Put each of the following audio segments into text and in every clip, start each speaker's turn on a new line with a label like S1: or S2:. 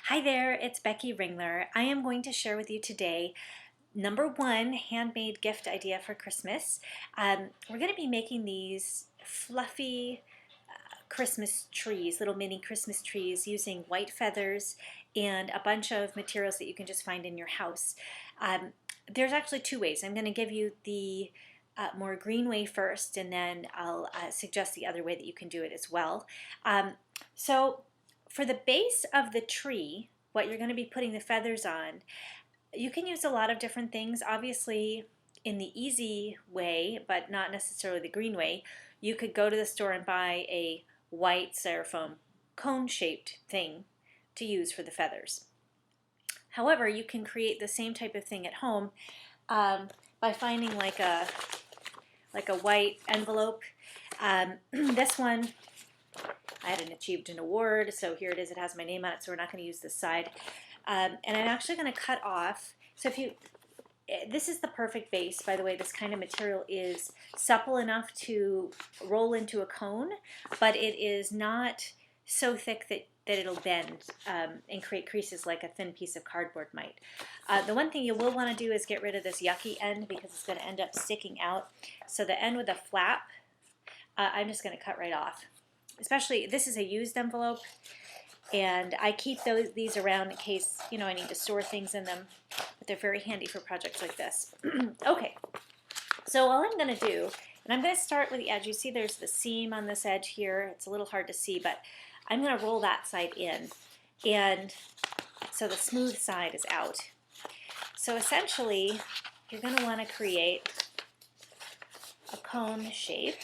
S1: Hi there, it's Becky Ringler. I am going to share with you today number one handmade gift idea for Christmas. We're going to be making these fluffy Christmas trees, little mini Christmas trees using white feathers and a bunch of materials that you can just find in your house. There's actually two ways. I'm going to give you the more green way first, and then I'll suggest the other way that you can do it as well. So for the base of the tree, what you're going to be putting the feathers on, you can use a lot of different things. Obviously, in the easy way, but not necessarily the green way, you could go to the store and buy a white styrofoam cone-shaped thing to use for the feathers. However, you can create the same type of thing at home by finding like a white envelope. This one, I hadn't achieved an award, so here it is. It has my name on it, so we're not going to use this side. And I'm actually going to cut off. So this is the perfect base, by the way. This kind of material is supple enough to roll into a cone, but it is not so thick that it'll bend and create creases like a thin piece of cardboard might. The one thing you will want to do is get rid of this yucky end because it's going to end up sticking out. So the end with a flap, I'm just going to cut right off. Especially, this is a used envelope, and I keep these around in case, I need to store things in them, but they're very handy for projects like this. Okay, so all I'm going to do, and I'm going to start with the edge. You see there's the seam on this edge here. It's a little hard to see, but I'm going to roll that side in, and so the smooth side is out. So essentially, you're going to want to create a cone shape.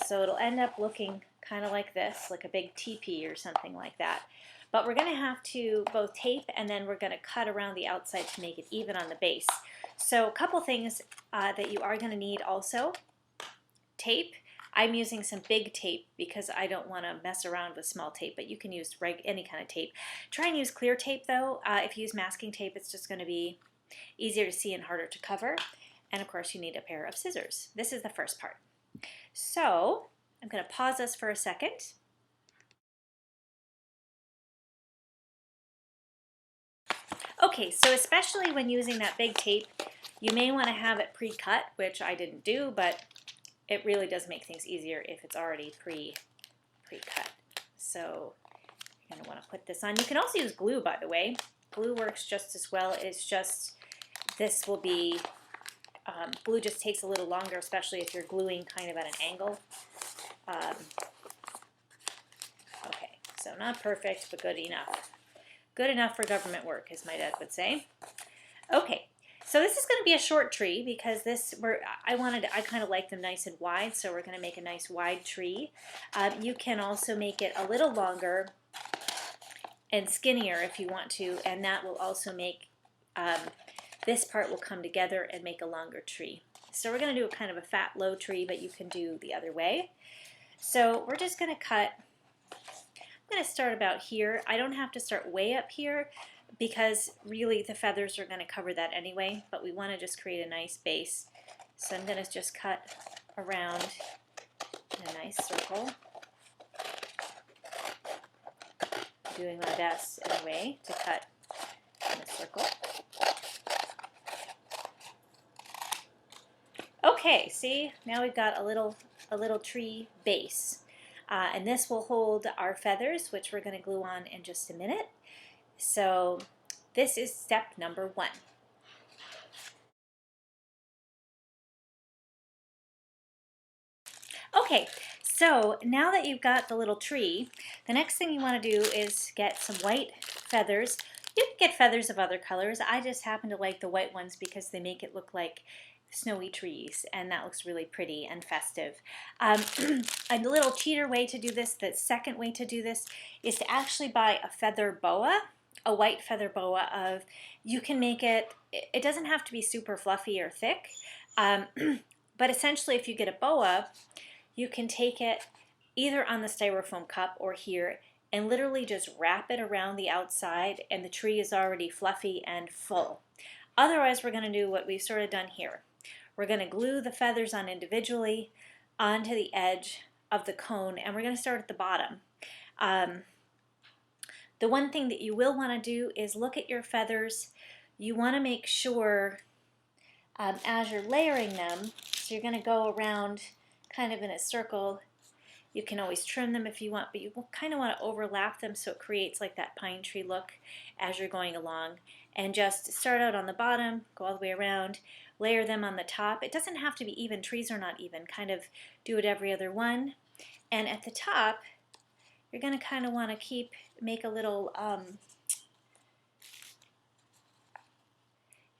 S1: So it'll end up looking kind of like this, like a big teepee or something like that. But we're going to have to both tape and then we're going to cut around the outside to make it even on the base. So a couple things that you are going to need also. Tape. I'm using some big tape because I don't want to mess around with small tape, but you can use any kind of tape. Try and use clear tape though. If you use masking tape, it's just going to be easier to see and harder to cover. And of course you need a pair of scissors. This is the first part. So I'm going to pause this for a second. Okay, so especially when using that big tape, you may want to have it pre-cut, which I didn't do, but it really does make things easier if it's already pre-cut. So you're going to want to put this on. You can also use glue, by the way. Glue works just as well. It's just this will be glue just takes a little longer, especially if you're gluing kind of at an angle. Okay, so not perfect, but good enough. Good enough for government work, as my dad would say. Okay, so this is going to be a short tree because I kind of like them nice and wide, so we're going to make a nice wide tree. You can also make it a little longer and skinnier if you want to, and that will also make this part will come together and make a longer tree. So we're going to do a kind of a fat, low tree, but you can do the other way. So we're just going to cut. I'm going to start about here. I don't have to start way up here because really the feathers are going to cover that anyway, but we want to just create a nice base. So I'm going to just cut around in a nice circle. Doing my best anyway to cut in a circle. Okay, see, now we've got a little tree base. And this will hold our feathers, which we're going to glue on in just a minute. So this is step number one. Okay, so now that you've got the little tree, the next thing you want to do is get some white feathers. You can get feathers of other colors. I just happen to like the white ones because they make it look like snowy trees, and that looks really pretty and festive. A little cheater way to do this, the second way to do this, is to actually buy a feather boa, a white feather boa. You can make it, it doesn't have to be super fluffy or thick, but essentially if you get a boa, you can take it either on the styrofoam cup or here and literally just wrap it around the outside, and the tree is already fluffy and full. Otherwise, we're going to do what we've sort of done here. We're going to glue the feathers on individually onto the edge of the cone, and we're going to start at the bottom. The one thing that you will want to do is look at your feathers. You want to make sure as you're layering them, so you're going to go around kind of in a circle. You can always trim them if you want, but you kind of want to overlap them so it creates like that pine tree look as you're going along. And just start out on the bottom, go all the way around, layer them on the top. It doesn't have to be even, trees are not even, kind of do it every other one. And at the top, you're going to kind of want to make a little, you're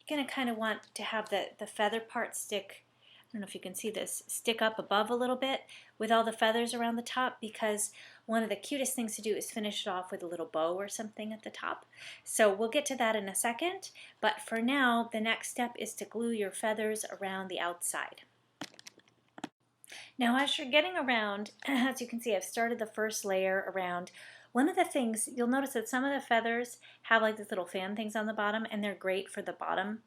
S1: going to kind of want to have the feather part stick, I don't know if you can see this, stick up above a little bit with all the feathers around the top, because one of the cutest things to do is finish it off with a little bow or something at the top. So we'll get to that in a second, but for now the next step is to glue your feathers around the outside. Now as you're getting around, as you can see, I've started the first layer around. One of the things, you'll notice that some of the feathers have like these little fan things on the bottom, and they're great for the bottom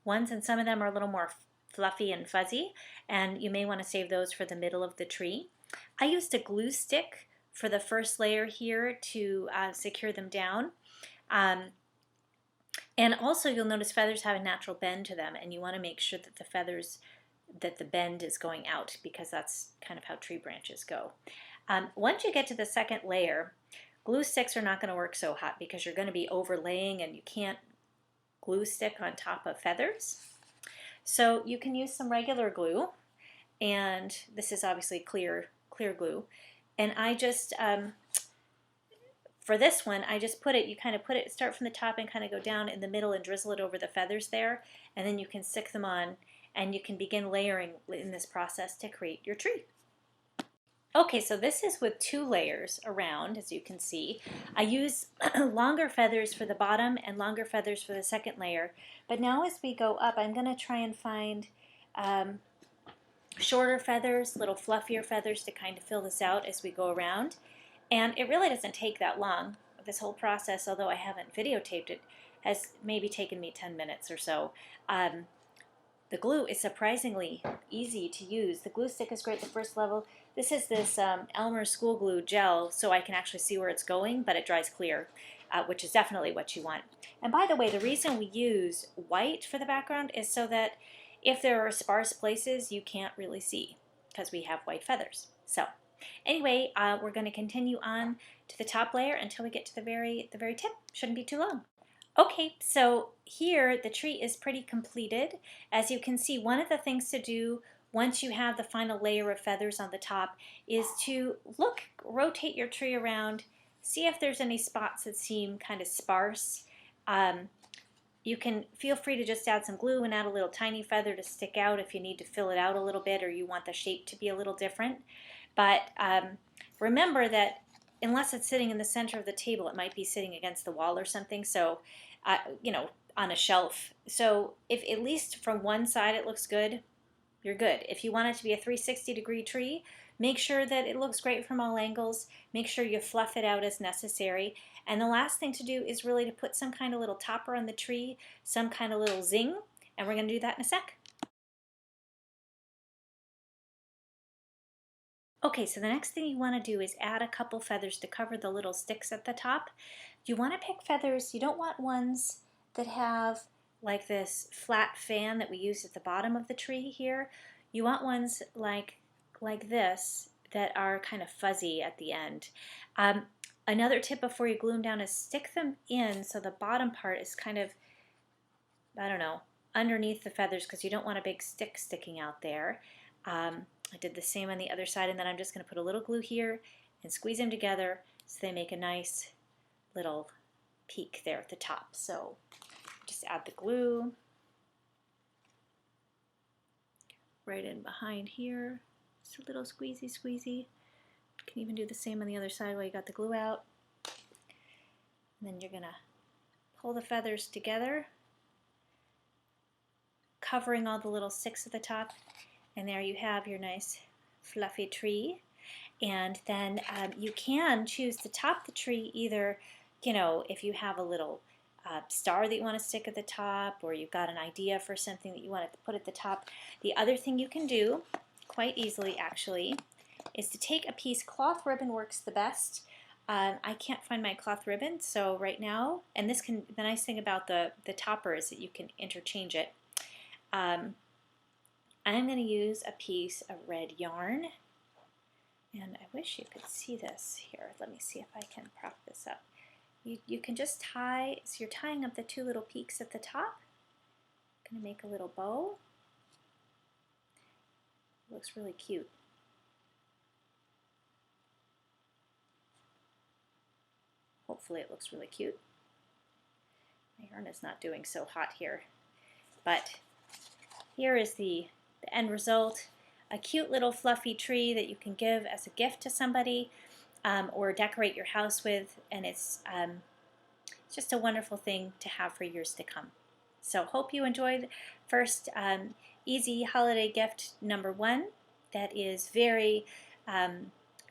S1: ones, and some of them are a little more fluffy and fuzzy, and you may want to save those for the middle of the tree. I used a glue stick for the first layer here to secure them down. And also you'll notice feathers have a natural bend to them, and you want to make sure that the bend is going out, because that's kind of how tree branches go. Once you get to the second layer, glue sticks are not going to work so hot because you're going to be overlaying and you can't glue stick on top of feathers. So you can use some regular glue, and this is obviously clear glue. And I just, for this one, I just you kind of start from the top and kind of go down in the middle and drizzle it over the feathers there, and then you can stick them on, and you can begin layering in this process to create your tree. Okay, so this is with 2 layers around, as you can see. I use longer feathers for the bottom and longer feathers for the second layer. But now as we go up, I'm going to try and find shorter feathers, little fluffier feathers to kind of fill this out as we go around. And it really doesn't take that long. This whole process, although I haven't videotaped it, has maybe taken me 10 minutes or so. The glue is surprisingly easy to use. The glue stick is great the first level. This is this Elmer School Glue gel, so I can actually see where it's going, but it dries clear, which is definitely what you want. And by the way, the reason we use white for the background is so that if there are sparse places, you can't really see, because we have white feathers. So anyway, we're going to continue on to the top layer until we get to the very tip. Shouldn't be too long. Okay, so here the tree is pretty completed. As you can see, one of the things to do once you have the final layer of feathers on the top is to rotate your tree around, see if there's any spots that seem kind of sparse. You can feel free to just add some glue and add a little tiny feather to stick out if you need to fill it out a little bit or you want the shape to be a little different. But remember that unless it's sitting in the center of the table, it might be sitting against the wall or something, so you know, on a shelf. So if at least from one side it looks good, you're good. If you want it to be a 360-degree tree, make sure that it looks great from all angles. Make sure you fluff it out as necessary. And the last thing to do is really to put some kind of little topper on the tree, some kind of little zing, and we're going to do that in a sec. Okay, so the next thing you want to do is add a couple feathers to cover the little sticks at the top. You want to pick feathers, you don't want ones that have like this flat fan that we use at the bottom of the tree here. You want ones like this that are kind of fuzzy at the end. Another tip before you glue them down is stick them in so the bottom part is kind of, I don't know, underneath the feathers, because you don't want a big stick sticking out there. I did the same on the other side, and then I'm just going to put a little glue here and squeeze them together so they make a nice little peak there at the top. So just add the glue right in behind here. Just a little squeezy. You can even do the same on the other side while you got the glue out. And then you're going to pull the feathers together, covering all the little sticks at the top. And there you have your nice fluffy tree. And then you can choose to top the tree either, you know, if you have a little star that you want to stick at the top, or you've got an idea for something that you want to put at the top. The other thing you can do, quite easily actually, is to take a piece, cloth ribbon works the best. I can't find my cloth ribbon, so right now, and the nice thing about the topper is that you can interchange it. I'm going to use a piece of red yarn, and I wish you could see this here. Let me see if I can prop this up. You can just tie, so you're tying up the two little peaks at the top. I'm going to make a little bow. It looks really cute. Hopefully it looks really cute. My yarn is not doing so hot here, but here is the end result. A cute little fluffy tree that you can give as a gift to somebody or decorate your house with, and it's just a wonderful thing to have for years to come. So hope you enjoyed first easy holiday gift number 1. That is very,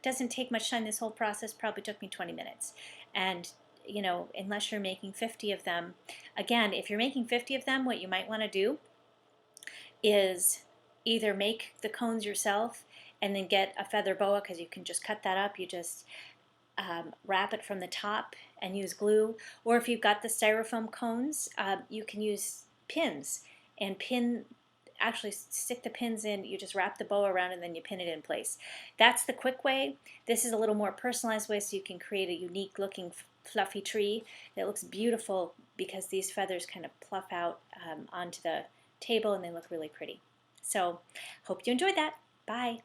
S1: doesn't take much time. This whole process probably took me 20 minutes. And you know, unless you're making 50 of them, again, if you're making 50 of them, what you might want to do is either make the cones yourself and then get a feather boa, because you can just cut that up. You just wrap it from the top and use glue, or if you've got the styrofoam cones, you can use pins and actually stick the pins in. You just wrap the bow around and then you pin it in place. That's the quick way. This is a little more personalized way, so you can create a unique looking fluffy tree that looks beautiful because these feathers kind of pluff out onto the table and they look really pretty. So hope you enjoyed that. Bye.